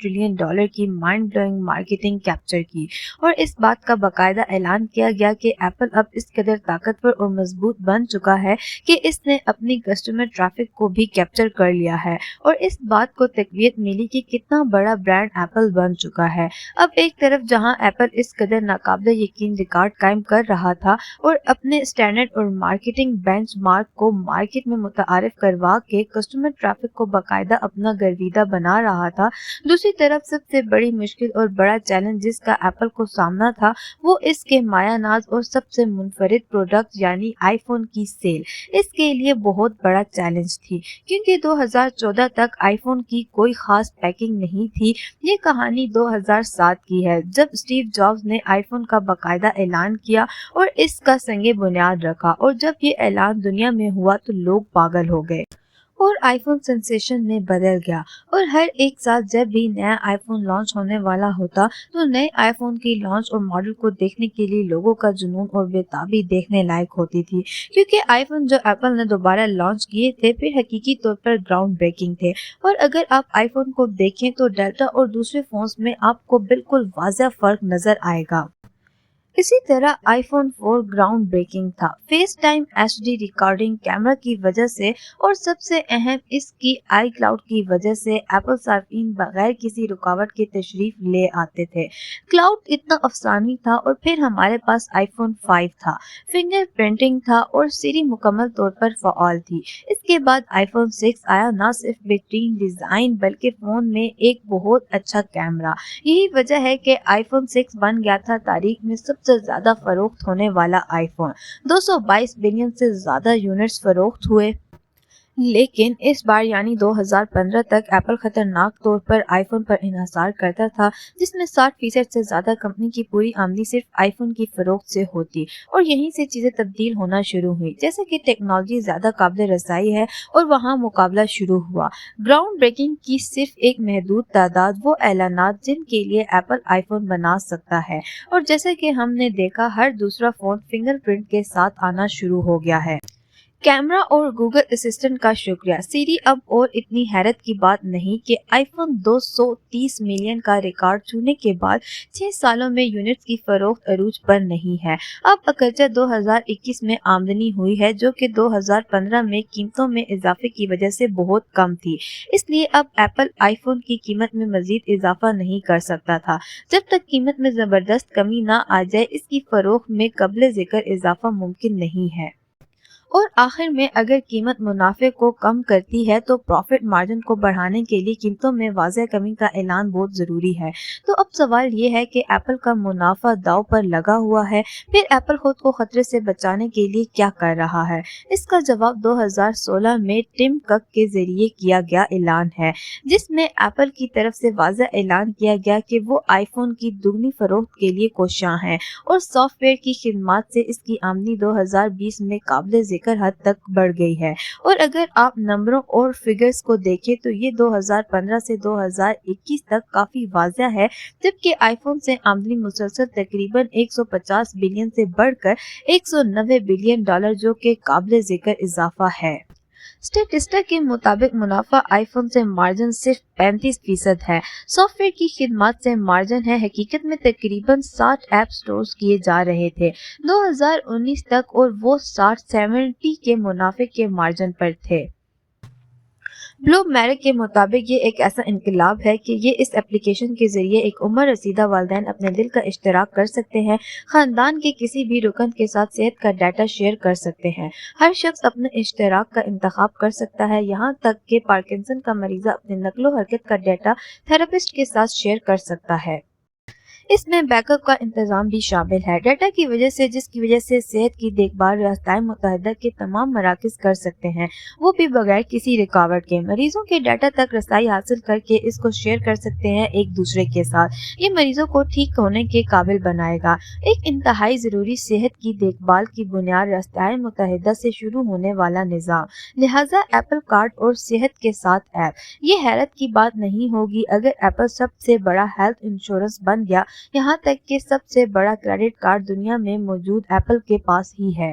Trillion dollar کی mind blowing marketing capture کی، اور اس بات کا باقاعدہ اعلان کیا گیا کہ ایپل اب اس قدر طاقتور اور مضبوط بن چکا ہے کہ اس نے اپنی کسٹمر ٹریفک کو بھی کیپچر کر لیا ہے، اور اس بات کو تقویت ملی کہ کتنا بڑا برانڈ ایپل بن چکا ہے۔ اب ایک طرف جہاں ایپل اس قدر ناقابل یقین ریکارڈ قائم کر رہا تھا اور اپنے اسٹینڈرڈ اور مارکیٹنگ بینچ مارک کو مارکیٹ میں متعارف کروا کے کسٹمر ٹریفک کو باقاعدہ اپنا گرویدہ بنا رہا تھا، دوسری طرف سب سے بڑی مشکل اور بڑا چیلنج جس کا ایپل کو سامنا تھا وہ اس کے مایہ ناز اور سب سے منفرد پروڈکٹ یعنی آئی فون کی سیل اس کے لیے بہت بڑا چیلنج تھی، کیونکہ 2014 تک آئی فون کی کوئی خاص پیکنگ نہیں تھی۔ یہ کہانی 2007 کی ہے جب اسٹیو جابز نے آئی فون کا باقاعدہ اعلان کیا اور اس کا سنگ بنیاد رکھا، اور جب یہ اعلان دنیا میں ہوا تو لوگ پاگل ہو گئے اور آئی فون سینسیشن میں بدل گیا، اور ہر ایک سال جب بھی نیا آئی فون لانچ ہونے والا ہوتا تو نئے آئی فون کی لانچ اور ماڈل کو دیکھنے کے لیے لوگوں کا جنون اور بےتابی دیکھنے لائق ہوتی تھی، کیونکہ آئی فون جو ایپل نے دوبارہ لانچ کیے تھے پھر حقیقی طور پر گراؤنڈ بریکنگ تھے، اور اگر آپ آئی فون کو دیکھیں تو ڈیلٹا اور دوسرے فونز میں آپ کو بالکل واضح فرق نظر آئے گا۔ اسی طرح آئی فون 4 گراؤنڈ بریکنگ تھا، FaceTime H D recording camera کی وجہ سے اور سب سے اہم اس کی آئی کلاؤڈ کی وجہ سے ایپل صارفین بغیر کسی رکاوٹ کے تشریف لے آتے تھے۔ کلاؤڈ اتنا افسانوی تھا، اور پھر ہمارے پاس آئی فون 5 تھا، فنگر پرنٹنگ تھا اور سری مکمل طور پر فعال تھی۔ اس کے بعد آئی فون 6 آیا، نہ صرف بہترین ڈیزائن بلکہ فون میں ایک بہت اچھا کیمرہ۔ یہی وجہ ہے کہ آئی فون 6 بن گیا تھا تاریخ میں سب سے زیادہ فروخت ہونے والا آئی فون، 222 بلین سے زیادہ یونٹس فروخت ہوئے۔ لیکن اس بار یعنی 2015 تک ایپل خطرناک طور پر آئی فون پر انحصار کرتا تھا، جس میں 60% سے زیادہ کمپنی کی پوری آمدنی صرف آئی فون کی فروخت سے ہوتی، اور یہیں سے چیزیں تبدیل ہونا شروع ہوئی جیسے کہ ٹیکنالوجی زیادہ قابل رسائی ہے اور وہاں مقابلہ شروع ہوا۔ گراؤنڈ بریکنگ کی صرف ایک محدود تعداد وہ اعلانات جن کے لیے ایپل آئی فون بنا سکتا ہے، اور جیسے کہ ہم نے دیکھا ہر دوسرا فون فنگر پرنٹ کے ساتھ آنا شروع ہو گیا ہے۔ کیمرہ اور گوگل اسسٹنٹ کا شکریہ سیری اب اور اتنی حیرت کی بات نہیں کہ آئی فون 230 ملین کا ریکارڈ چھونے کے بعد 6 سالوں میں یونٹس کی فروخت عروج پر نہیں ہے۔ اب اگرچہ 2021 میں آمدنی ہوئی ہے جو کہ 2015 میں قیمتوں میں اضافے کی وجہ سے بہت کم تھی، اس لیے اب ایپل آئی فون کی قیمت میں مزید اضافہ نہیں کر سکتا تھا جب تک قیمت میں زبردست کمی نہ آ جائے، اس کی فروخت میں قابل ذکر اضافہ ممکن نہیں ہے۔ اور آخر میں اگر قیمت منافع کو کم کرتی ہے تو پروفٹ مارجن کو بڑھانے کے لیے قیمتوں میں واضح کمی کا اعلان بہت ضروری ہے۔ تو اب سوال یہ ہے کہ ایپل کا منافع داؤ پر لگا ہوا ہے، پھر ایپل خود کو خطرے سے بچانے کے لیے کیا کر رہا ہے؟ اس کا جواب 2016 میں ٹم کک کے ذریعے کیا گیا اعلان ہے، جس میں ایپل کی طرف سے واضح اعلان کیا گیا کہ وہ آئی فون کی دگنی فروخت کے لیے کوشاں ہیں، اور سافٹ ویئر کی خدمات سے اس کی آمدنی 2020 میں قابل ذکر حد تک بڑھ گئی ہے۔ اور اگر آپ نمبروں اور فگرز کو دیکھیں تو یہ 2015 سے 2021 تک کافی واضح ہے، جبکہ آئی فون سے آمدنی مسلسل تقریباً 150 بلین سے بڑھ کر 190 بلین ڈالر جو کہ قابل ذکر اضافہ ہے۔ اسٹیٹسٹا کے مطابق منافع آئی فون سے مارجن صرف 35% ہے، سافٹ ویئر کی خدمات سے مارجن ہے، حقیقت میں تقریباً 60 ایپ سٹورز کیے جا رہے تھے 2019 تک، اور وہ 60-70 کے منافع کے مارجن پر تھے۔ بلومبرگ کے مطابق یہ ایک ایسا انقلاب ہے کہ یہ اس ایپلیکیشن کے ذریعے ایک عمر رسیدہ والدین اپنے دل کا اشتراک کر سکتے ہیں، خاندان کے کسی بھی رکن کے ساتھ صحت کا ڈیٹا شیئر کر سکتے ہیں، ہر شخص اپنے اشتراک کا انتخاب کر سکتا ہے، یہاں تک کہ پارکنسن کا مریض اپنے نقل و حرکت کا ڈیٹا تھراپسٹ کے ساتھ شیئر کر سکتا ہے۔ اس میں بیک اپ کا انتظام بھی شامل ہے، ڈیٹا کی وجہ سے جس کی وجہ سے صحت کی دیکھ بھال ریاستہائے متحدہ کے تمام مراکز کر سکتے ہیں، وہ بھی بغیر کسی رکاوٹ کے مریضوں کے ڈیٹا تک رسائی حاصل کر کے اس کو شیئر کر سکتے ہیں ایک دوسرے کے ساتھ۔ یہ مریضوں کو ٹھیک ہونے کے قابل بنائے گا، ایک انتہائی ضروری صحت کی دیکھ بھال کی بنیاد ریاستہائے متحدہ سے شروع ہونے والا نظام، لہٰذا ایپل کارڈ اور صحت کے ساتھ ایپ۔ یہ حیرت کی بات نہیں ہوگی اگر ایپل سب سے بڑا ہیلتھ انشورنس بن گیا، یہاں تک کہ سب سے بڑا کریڈٹ کارڈ دنیا میں موجود ایپل کے پاس ہی ہے۔